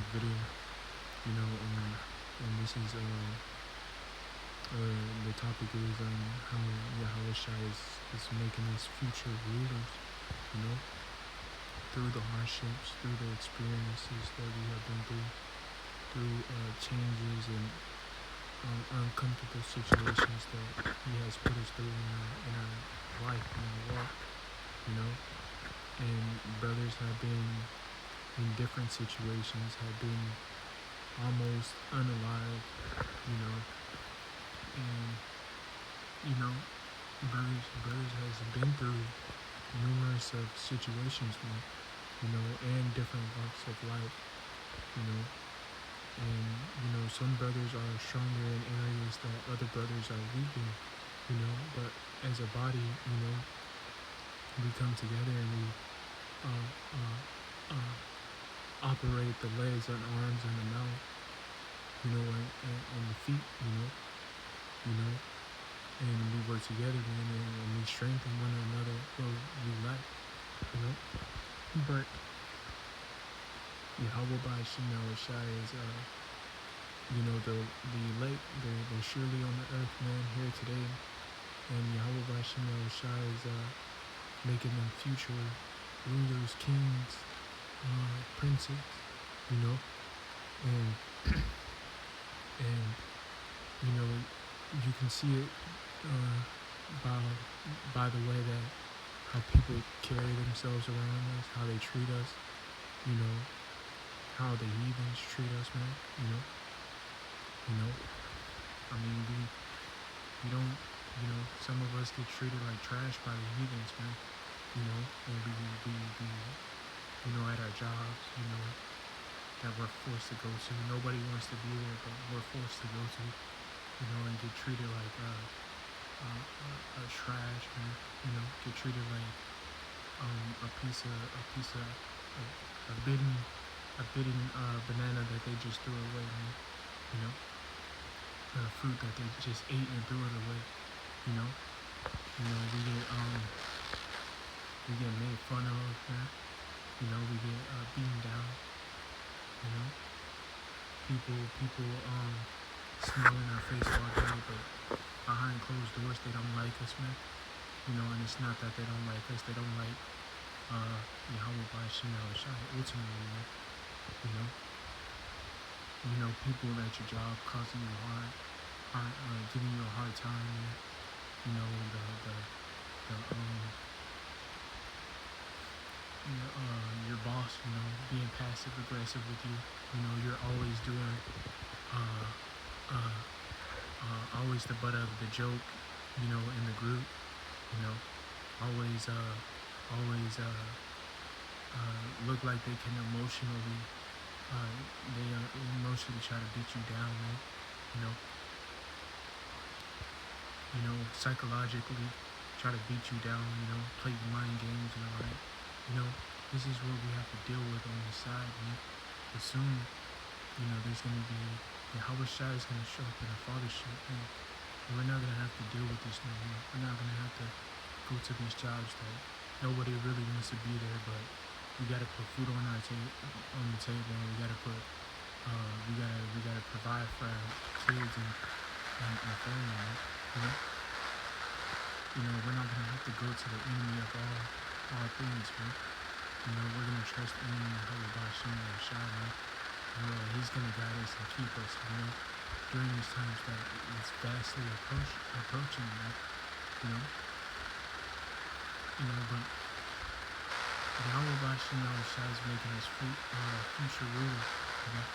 quick video, and this is the topic is how Yahushua is making us future rulers, you know, through the hardships, through the experiences that we have been through changes and uncomfortable situations that He has put us through in our life, in our walk, you know, and brothers have been in different situations, have been almost unalive, you know, and you know, brothers has been through numerous of situations, man, you know, and different walks of life, you know, and you know, some brothers are stronger in areas that other brothers are weak in, you know, but as a body, you know, we come together and we uh, uh, uh, operate the legs and arms and the mouth, you know, and the feet, you know, and we work together, man, and we strengthen one another where we lack, you know. But Yahweh by Shema Shai is, you know, the elect, they're surely on the earth, man, here today, and Yahweh by Shema Shai is making them future rulers, kings, princes, you know, and and you know, you can see it by the way that how people carry themselves around us, how they treat us, you know, how the heathens treat us, man, you know. I mean, we don't, you know, some of us get treated like trash by the heathens, man, you know, and we you know, at our jobs, you know, that we're forced to go to. Nobody wants to be there, but we're forced to go to, you know, and get treated like trash, man. You know, get treated like a piece of a bitten banana that they just threw away, man. You know, fruit that they just ate and threw it away. You know, we get made fun of, man. You know, we get beaten down. You know, people smile in our face all day, but behind closed doors they don't like us, man. You know, and it's not that they don't like us, they don't like Yahweh by Shema Shai ultimately, man. You know, people at your job causing you giving you a hard time, man. You know, your boss, you know, being passive aggressive with you. You know, you're always doing always the butt of the joke, you know, in the group, you know, always look like they can emotionally try to beat you down, man, you know, psychologically try to beat you down, you know, play mind games and all that, you know. This is what we have to deal with on the side, man. But soon, you know, there's going to be, Yahweh Shai is going to show up in a fathership, man. And we're not going to have to deal with this no more. We're not going to have to go to these jobs that nobody really wants to be there, but we got to put food on the table, and we got to put, we got to provide for our kids and family, man. You know, we're not going to have to go to the enemy of all things, man. You know, we're going to trust in Yahweh Shai, man. You know, He's going to guide us and keep us, you know, during these times that it's vastly approaching, man. You know, but Yahweh Shai is making us future rulers, you know.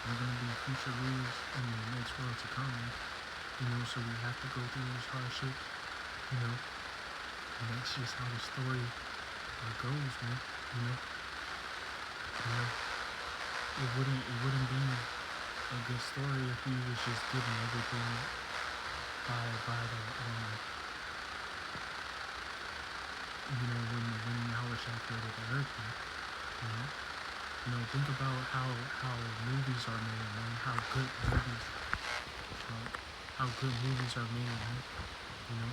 We're going to be future rulers in the next world to come, man. You know, so we have to go through this hardship, you know, and that's just how the story goes, man. You know, it wouldn't be a good story if we was just given everything by the you know, when Yahweh Shai created the earth, man. You know, think about how movies are made, man. How good movies are made, man. You know,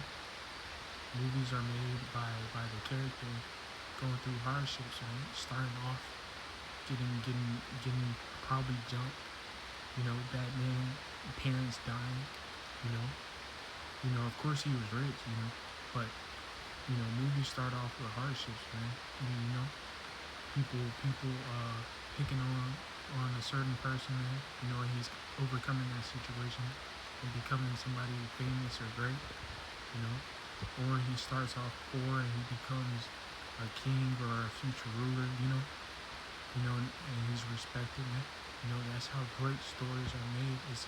movies are made by the character going through hardships, man. Starting off getting probably jumped. Batman parents dying. You know, Of course he was rich. But movies start off with hardships, man. People picking on a certain person, man. And he's overcoming that situation and becoming somebody famous or great. Or he starts off poor and he becomes a king or a future ruler. And he's respected, man. That's how great stories are made. It's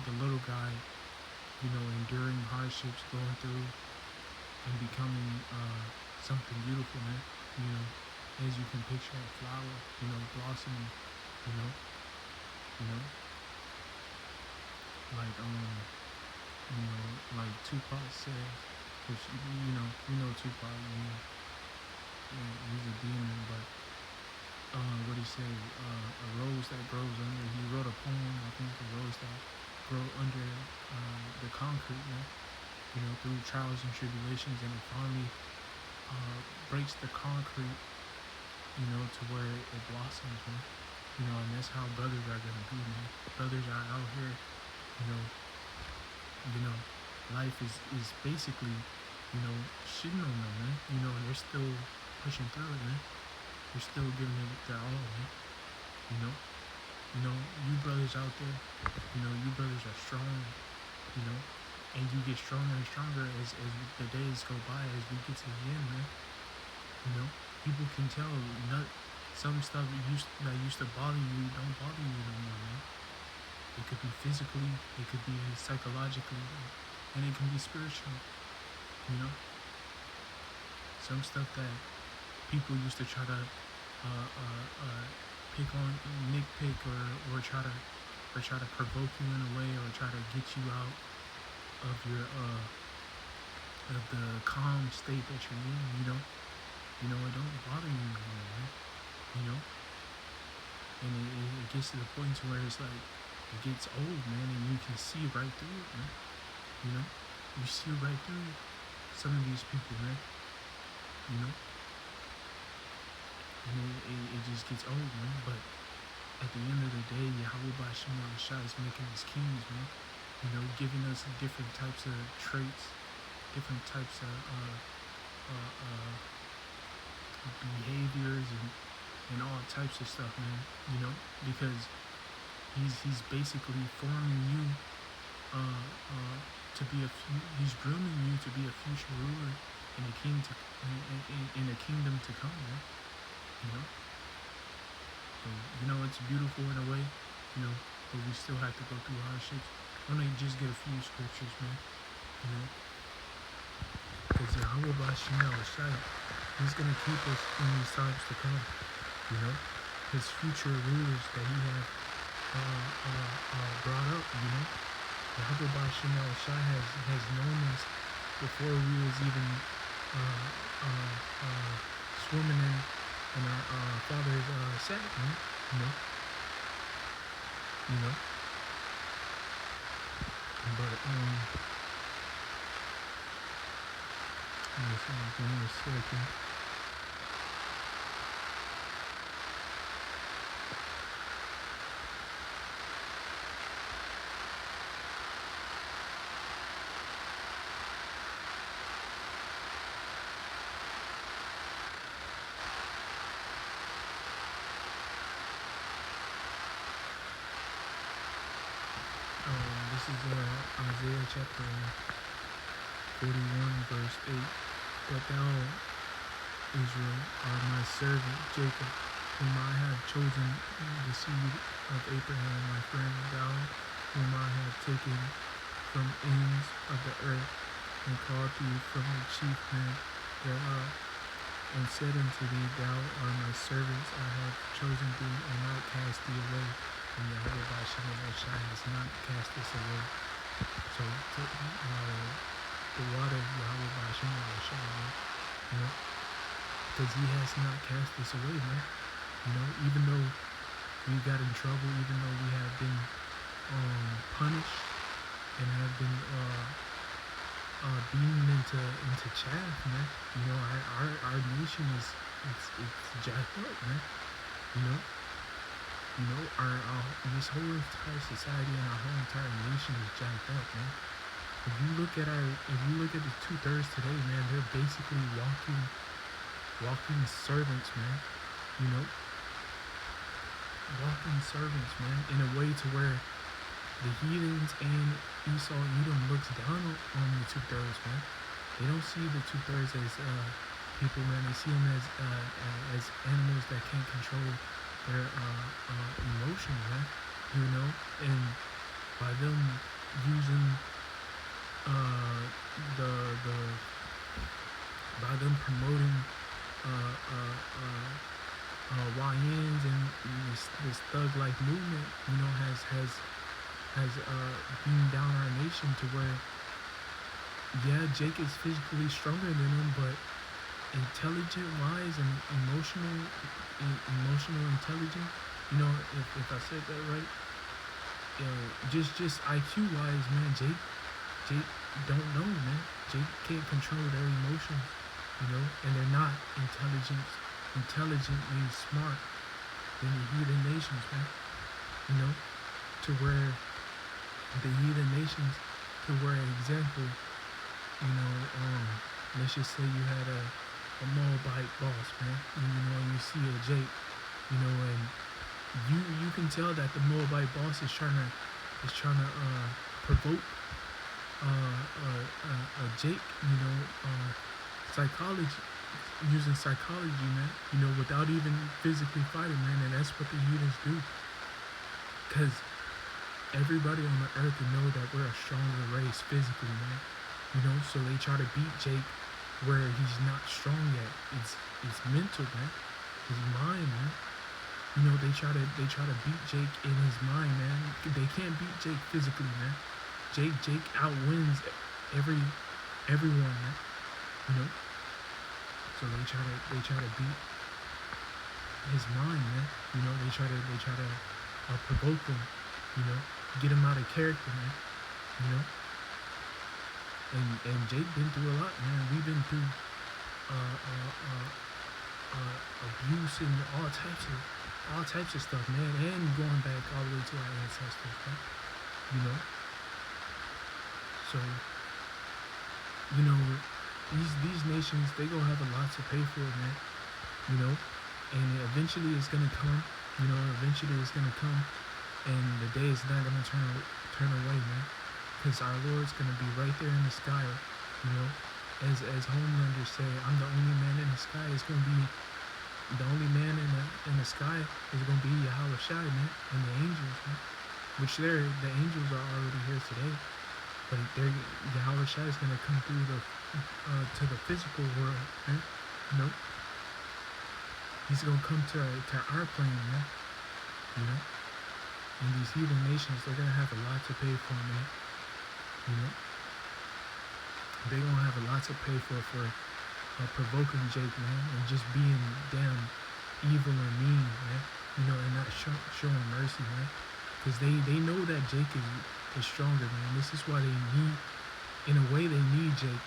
the little guy, enduring hardships, going through and becoming something beautiful, man. As you can picture a flower, blossoming, you know, you know, like like Tupac says, which Tupac, he's a demon, but what he said, a rose that grows under. He wrote a poem, I think, a rose that grow under the concrete, man. Through trials and tribulations, and it finally breaks the concrete, to where it blossoms, man. And that's how brothers are gonna be, man. Brothers are out here, you know, life is basically, shitting on them, man. And they're still pushing through it, man. They're still giving it their all, man. You brothers out there, you brothers are strong, and you get stronger and stronger as the days go by, as we get to the end, man. People can tell some stuff that used to bother you don't bother you no more, man. It could be physically, it could be psychologically, and it can be spiritual. Some stuff that people used to try to pick on, nitpick, or try to provoke you in a way, or try to get you out of your of the calm state that you're in. It don't bother you anymore, man. And it gets to the point to where it's like it gets old, man, and you can see right through it, man. You see right through some of these people, man. It just gets old, man. But at the end of the day, Yahweh Bashim Shah is making us kings, man. Giving us different types of traits, different types of behaviors, and all types of stuff, man. Because he's basically forming you to be he's grooming you to be a future ruler in a in a kingdom to come, man. So it's beautiful in a way, but we still have to go through hardships. I want to just get a few scriptures, man. Because Yahweh Bashim Shai, he's gonna keep us in these times to come. His future rulers that he has brought up. Yahweh Bashim Shai has known us before we was even swimming in our father's sack, man. But give me a second. This is Isaiah chapter 41, verse 8. But thou, Israel, art my servant, Jacob, whom I have chosen, the seed of Abraham, my friend, thou, whom I have taken from ends of the earth, and called thee from the chief men thereof, and said unto thee, thou art my servant, I have chosen thee, and not cast thee away. And Yahweh Bashim Shai has not cast us away. So the water of Yahweh Bashim Shai, man, because he has not cast us away, man. Even though we got in trouble, even though we have been punished and have been beaten into chaff, man. Our nation is it's jacked up, man. You know, our this whole entire society and our whole entire nation is jacked up, man. If you look at the 2/3 today, man, they're basically walking servants, man. You know, walking servants, man, in a way to where the heathens and Esau and Edom looks down on the 2/3, man. They don't see the 2/3 as people, man. They see them as animals that can't control their emotions, man. You know, and by them using the by them promoting uh, uh, uh, YNs and this thug-like movement, you know, has beamed down our nation to where, yeah, Jake is physically stronger than him, but intelligent-wise and emotional intelligence, you know, if I said that right, just IQ-wise, man, Jake don't know, man. Jake can't control their emotions, you know, and they're not intelligently smart than the heathen nations, man. You know, to where the heathen nations, to where example, you know, let's just say you had a Moabite boss, man, and, you know, and you see a Jake, you know, and you can tell that the Moabite boss is trying to provoke Jake, you know, psychology, using psychology, man, you know, without even physically fighting, man, and that's what the heathens do, because everybody on the earth will know that we're a stronger race physically, man, you know, so they try to beat Jake where he's not strong yet. It's mental, man, his mind, man. You know, they try to beat Jake in his mind, man. They can't beat Jake physically, man. Jake outwins everyone, man. You know, so they try to beat his mind, man. You know, they try to provoke him. You know, get him out of character, man. You know, and Jake been through a lot, man. We've been through abuse and all types of stuff, man, and going back all the way to our ancestors, man. You know, so, you know, these nations, they gonna have a lot to pay for, man. You know, and eventually it's gonna come. You know, eventually it's gonna come, and the day is not gonna turn away, man. Because our Lord's gonna be right there in the sky. You know, as Homelanders say, I'm the only man in the sky. It's gonna be the only man in the sky is gonna be Yahweh Shai, man, and the angels, man. Which the angels are already here today, but Yahweh Shai is gonna come through to the physical world, man. You know, he's gonna come to our plane, man. You know, and these heathen nations, they're gonna have a lot to pay for, man. You know, they're gonna have a lot to pay for provoking Jake, man, and just being damn evil and mean, man. You know, and not showing mercy, man. Because they know that Jake is stronger, man. This is why they need, in a way, they need Jake.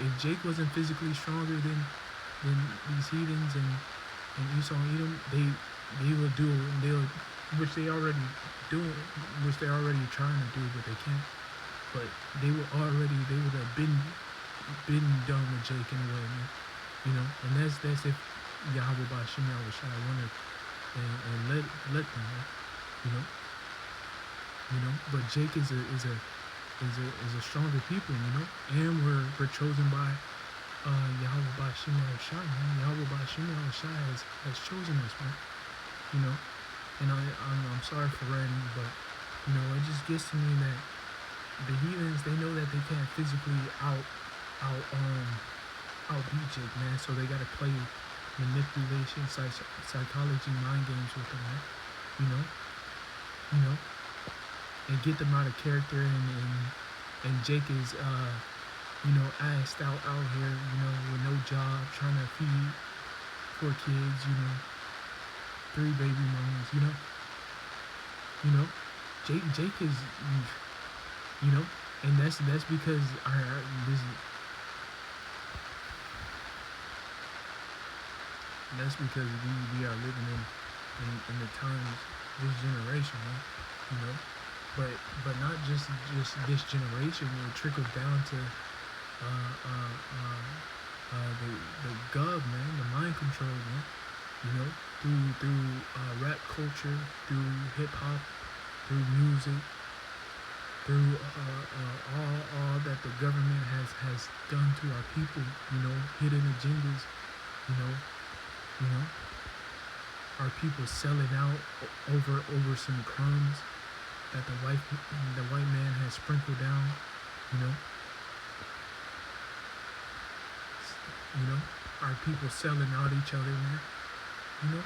If Jake wasn't physically stronger than these heathens and Esau and Edom, they will do, which they're already trying to do, but they can't. But they would have been done with Jake in a way, man. You know, and that's if Yahweh by Shem Yahweh Shai wanted and let them, man. You know, but Jake is a stronger people, you know, and we're chosen by Yahweh by Shem Yahweh Shai, man. Yahweh by Shem Yahweh Shai has chosen us, man. You know, and I'm sorry for writing, but you know, it just gets to me that the heathens, they know that they can't physically outbeat Jake, man. So they gotta play manipulation, psychology, mind games with them, man. You know, and get them out of character. And Jake is, you know, assed out here, you know, with no job, trying to feed 4 kids, you know, 3 baby mamas, you know. Jake is, you know, and that's because that's because we are living in the times, this generation, man. You know, but not just this generation. It trickles down to uh, uh, uh, the gov, man, the mind control, man. You know, through rap culture, through hip hop, through music, through all that the government has done to our people. You know, hidden agendas. You know, you know, our people selling out over some crumbs that the white man has sprinkled down. You know, you know, our people selling out each other, man. You know,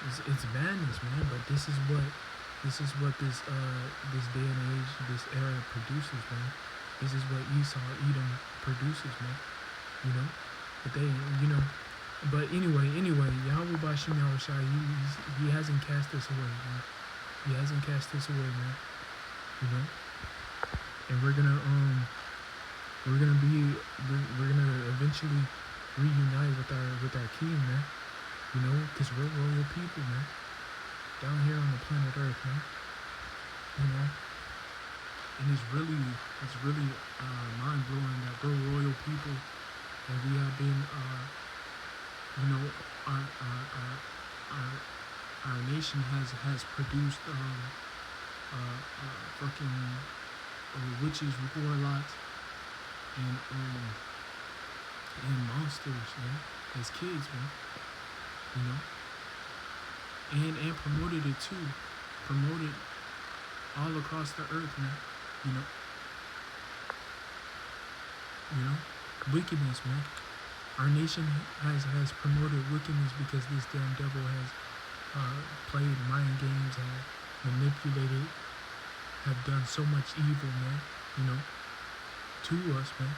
it's madness, man. But this is what this day and age, this era produces, man. This is what Esau, Edom produces, man. You know, but they, you know, but anyway, Yahweh Bashim Yahushai, he hasn't cast us away, man. He hasn't cast us away, man. You know, and we're gonna eventually reunite with our king, man. You know, cause we're royal people, man. Down here on the planet Earth, man. You know, and it's really mind blowing that we're royal people, and we have been, you know, our nation has produced fucking witches, warlocks, and monsters, man, as kids, man. You know, and promoted it too, promoted all across the earth, man. You know, wickedness, man. Our nation has promoted wickedness because this damn devil has played mind games, have manipulated, have done so much evil, man. You know, to us, man.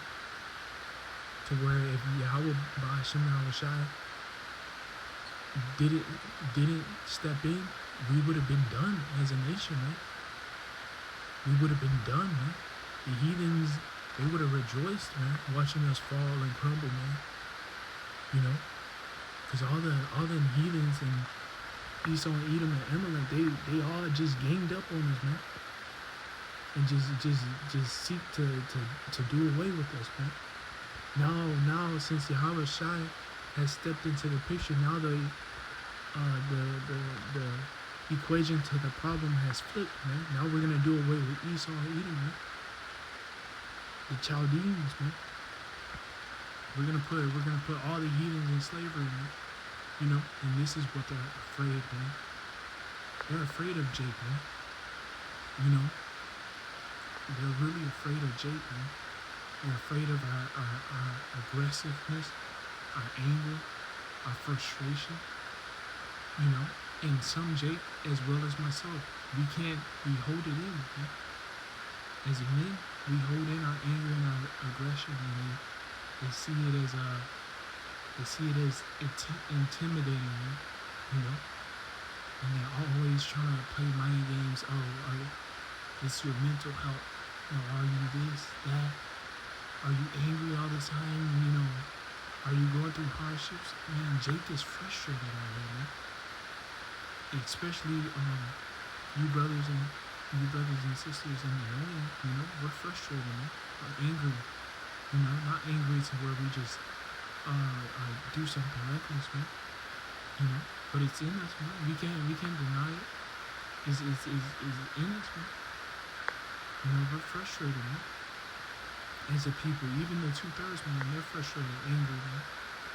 To where if Yahweh Ba'ashim Yahushai didn't step in, we would have been done as a nation, man. We would have been done, man. The heathens, they would have rejoiced, man, watching us fall and crumble, man. You know, because all the heathens and Esau and Edom and Amalek, they all just ganged up on us, man, and just seek to do away with us, man. Now since Yahweh Shai has stepped into the picture, now the equation to the problem has flipped, man. Now we're gonna do away with Esau and Edom, man. The Chaldeans, man. We're gonna put all the heathens in slavery, man. You know, and this is what they're afraid, man. They're afraid of Jake, man. You know, they're really afraid of Jake, man. They're afraid of our aggressiveness, our anger, our frustration. You know, and some Jake as well as myself, we hold it in, man. As men, we hold in our anger and our aggression, and they see it as intimidating, man. You know, and they're always trying to play mind games. Oh, it's your mental health. You know, are you this, that? Are you angry all the time? You know, are you going through hardships? Man, Jake is frustrated out here, man. Especially you brothers and sisters in the land, you know, we're frustrated, man. We're angry, you know, not angry to where we just do something reckless, man. You know, but it's in us, man. We can't deny it. It's in us, man. You know, we're frustrated, man. As a people, even the 2/3, man, they're frustrated, angry, man.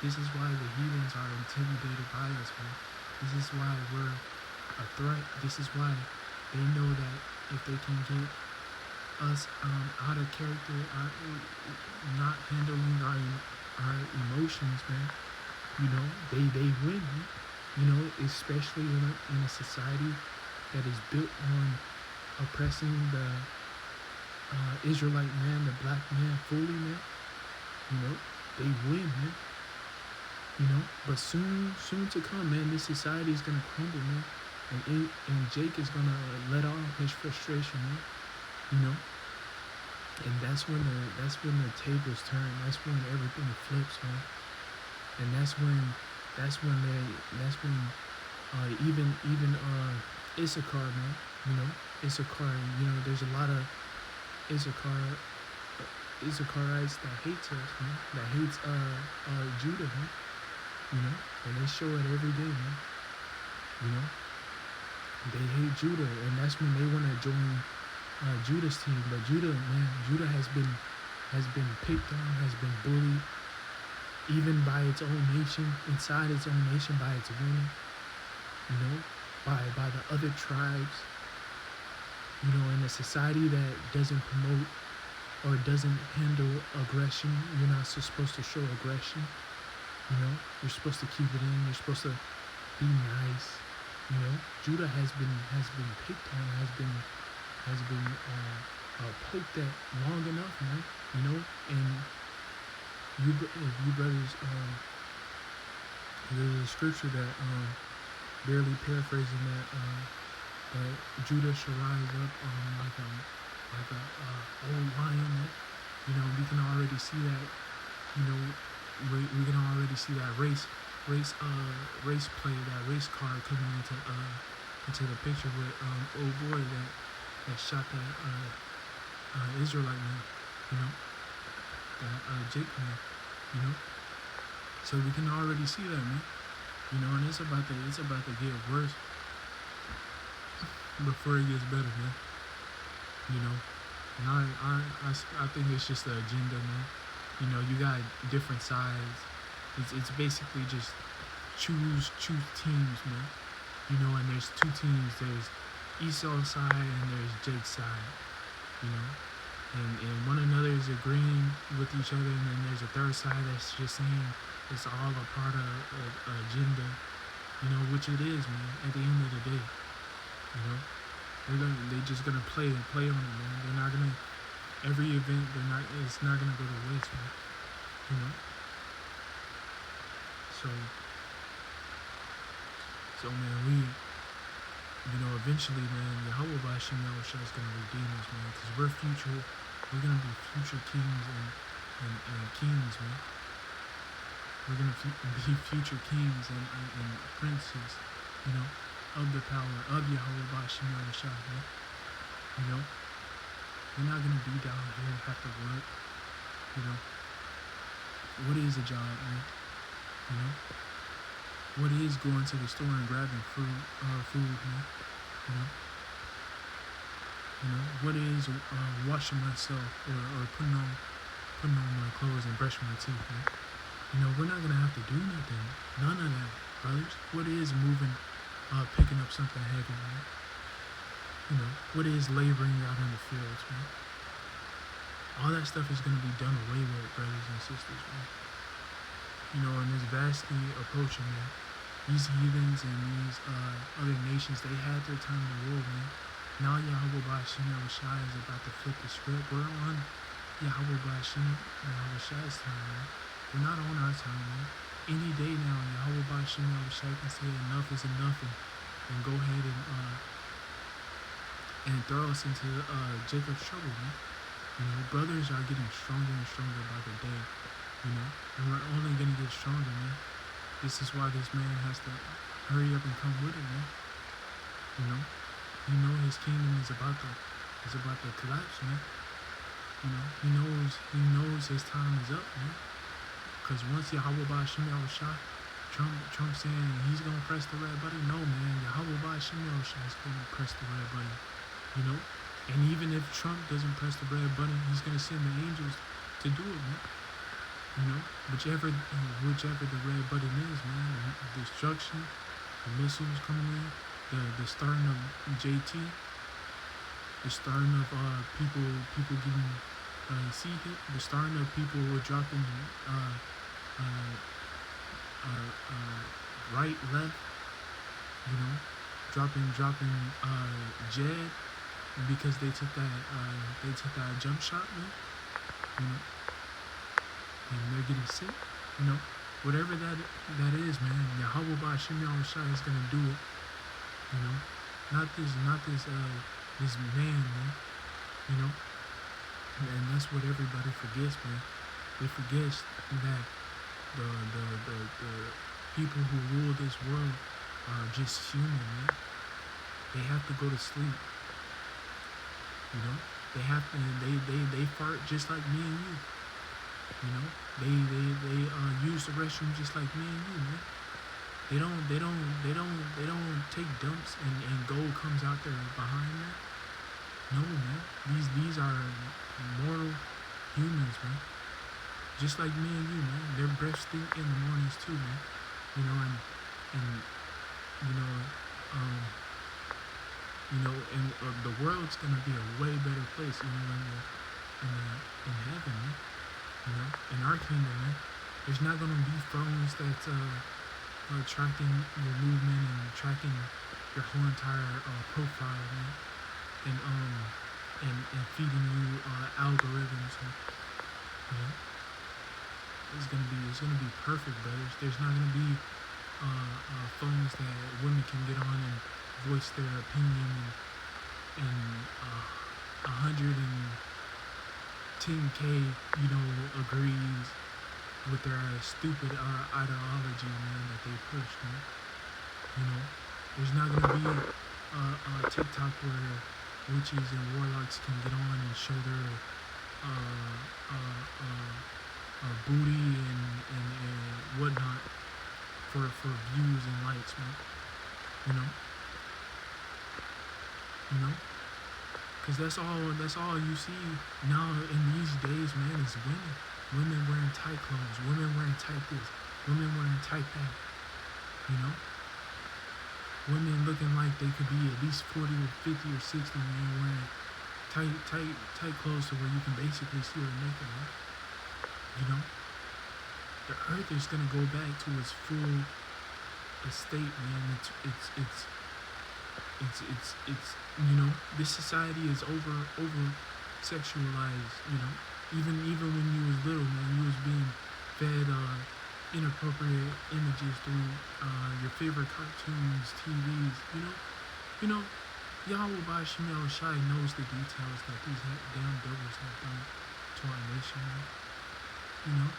This is why the heathens are intimidated by us, man. This is why we're a threat. This is why they know that if they can get us out of character, not handling our emotions, man, you know, they win, man. You know, especially in a society that is built on oppressing the Israelite man, the black man, fully, man. You know, they win, man. You know, but soon to come, man, this society is gonna crumble, man, and Jake is gonna let off his frustration, man. You know, and that's when the tables turn. That's when everything flips, man. And that's when Even Issachar, man. You know, Issachar. You know, there's a lot of Issachar Issacharites that hates us, man. That hates Judah, man. You know, and they show it every day, man. You know, they hate Judah, and that's when they want to join Judah's team. But Judah, man, Judah has been picked on, has been bullied, even by its own nation, inside its own nation, by its women. You know, by the other tribes. You know, in a society that doesn't promote or doesn't handle aggression, you're not supposed to show aggression. You know, you're supposed to keep it in. You're supposed to be nice. You know, Judah has been picked on, has been poked at long enough, man. You know, and you brothers, there's a scripture that barely paraphrasing that Judah shall rise up like a old lion. That, you know, we can already see that. You know, we can already see that race play, that race car coming into the picture with old boy that shot that Israelite man, you know, that Jake man, you know. So we can already see that, man. You know, and it's about to get worse before it gets better, man. You know, and I think it's just the agenda, man. You know, you got different sides. It's basically just choose teams, man. You know, and there's two teams. There's Esau's side and there's Jake's side. You know, and one another is agreeing with each other, and then there's a third side that's just saying it's all a part of an agenda. You know, which it is, man. At the end of the day, you know, they're just gonna play on it, man. They're not gonna. Every event, it's not gonna go to waste, man. You know. So man, you know, eventually, man, Yahweh Bashim Yahushua is gonna redeem us, man, because we're gonna be future kings and kings, man. We're gonna be future kings and princes, you know, of the power of Yahweh Bashim Yahushua, man. You know. We're not gonna be down here and have to work, you know. What is a job, man? You know. What is going to the store and grabbing food, man? You know. You know. What is washing myself or putting on my clothes and brushing my teeth, man? You know, we're not gonna have to do nothing. None of that, brothers. What is moving, picking up something heavy, man? You know, what is laboring out in the fields, man? All that stuff is going to be done away with, brothers and sisters, man. You know, and it's vastly approaching, man. These heathens and these other nations, they had their time to rule, man. Now Yahweh Bashim Yahushua is about to flip the script. We're on Yahweh Bashim Yahushua's time, man. We're not on our time, man. Any day now, Yahweh Bashim Yahushua can say enough is enough and go ahead and throw us into Jacob's trouble, man. You know, brothers are getting stronger and stronger by the day, you know, and we're only gonna get stronger, man. This is why this man has to hurry up and come with it, man. You know his kingdom is about to collapse, man. You know, he knows his time is up, man. Because once Yahweh Bashim Yahushua, Trump saying he's gonna press the red button, no, man, Yahweh Bashim Yahushua is gonna press the red button. You know, and even if Trump doesn't press the red button, he's gonna send the angels to do it, man. You know, whichever the red button is, man, the destruction, the missiles coming in, the starting of JT, the starting of people getting sea hit, the starting of people dropping right, left, you know, dropping Jed. Because they took that jump shot, man. You know, and they're getting sick. You know, whatever that is, man. Yahweh Bashim Yahushua is gonna do it. You know, not this man, man. You know, and that's what everybody forgets, man. They forget that the people who rule this world are just human, man. They have to go to sleep. You know, they have to. They fart just like me and you. You know, they use the restroom just like me and you, man. They don't take dumps and gold comes out there behind that. No, man. These are mortal humans, man. Just like me and you, man. Their breath stink in the mornings too, man. You know, and you know, um, and the world's gonna be a way better place, you know, in heaven, man. You know, in our kingdom, man. There's not gonna be phones that's tracking your movement and tracking your whole entire profile, man, and feeding you algorithms. And, you know, it's gonna be perfect, brothers. There's not gonna be phones that women can get on and voice their opinion and 110K, you know, agrees with their stupid ideology, man, that they push, man. You know, there's not gonna be a TikTok where witches and warlocks can get on and show their uh, uh, uh, booty and whatnot for views and likes, man. You know, you know, cause that's all you see now in these days, man. Is women wearing tight clothes, women wearing tight this, women wearing tight that. You know, women looking like they could be at least 40 or 50 or 60, man, wearing tight clothes to where you can basically see her naked, man. You know, the earth is gonna go back to its full estate, man. It's you know, this society is over sexualized. You know, even when you was little, man, you was being fed inappropriate images through your favorite cartoons, TVs. You know, Yahweh Bashim Shai knows the details that these damn devils have done to our nation, man. You know,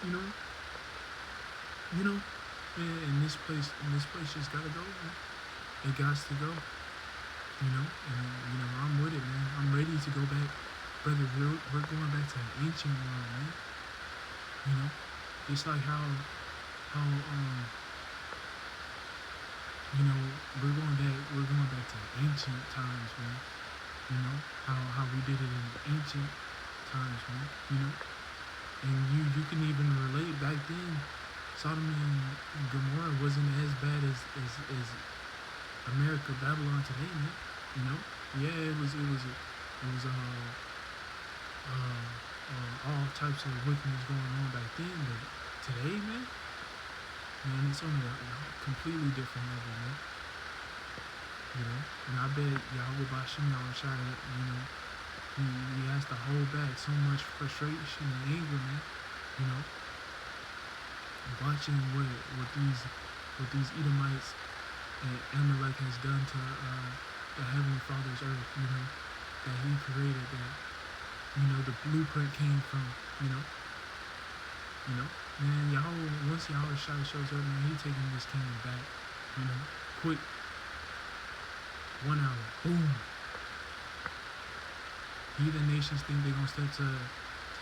you know, you know, and this place just gotta go, man. It gots to go. You know, and you know, I'm with it, man. I'm ready to go back, brother. We're going back to an ancient world, man. You know, just like how you know, we're going back to ancient times, man. You know, how we did it in ancient times, man. You know, and you can even relate back then. Sodom and Gomorrah wasn't as bad as America, Babylon today, man. You know, yeah, it was all types of wickedness going on back then, but today, man, it's on a completely different level, man. You know, and I bet Yahweh Bashim Yahushua, you know, he has to hold back so much frustration and anger, man. You know, watching what these Edomites and Amalek has done to the Heavenly Father's earth, you know, that he created, that, you know, the blueprint came from, you know, man, once Yahweh shows up, man, he taking this kingdom back, you know, quick, 1 hour, boom. Heathen nations think they gonna step to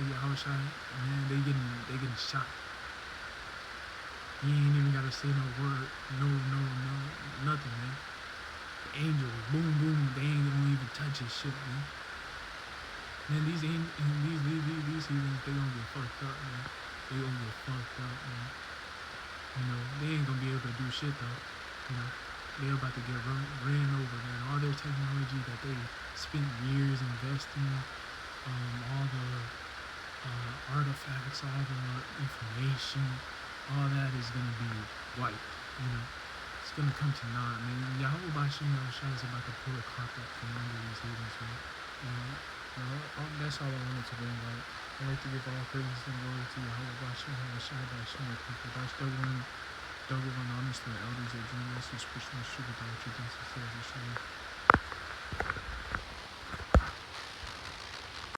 Yahweh, man, they getting shot. You ain't even gotta say no word, no, nothing, man. The angels, boom, boom, they ain't gonna even touch his shit, man. Man, these heathens, they gonna get fucked up, man. They gonna get fucked up, man. You know, they ain't gonna be able to do shit though. You know, they're about to get ran over, man. All their technology that they spent years investing, all the artifacts, all the information, all that is gonna be wiped. You know, it's gonna come to naught, man. Yahweh Bashim Yahushua is about to pull a carpet from under these heathens, man. You know, that's all I wanted to bring out. I'd like to give all praise and glory to Yahweh Bashim Yahushua Bashim people. That's double one honest to the elders that join us, especially sugar doctor, Jesus says,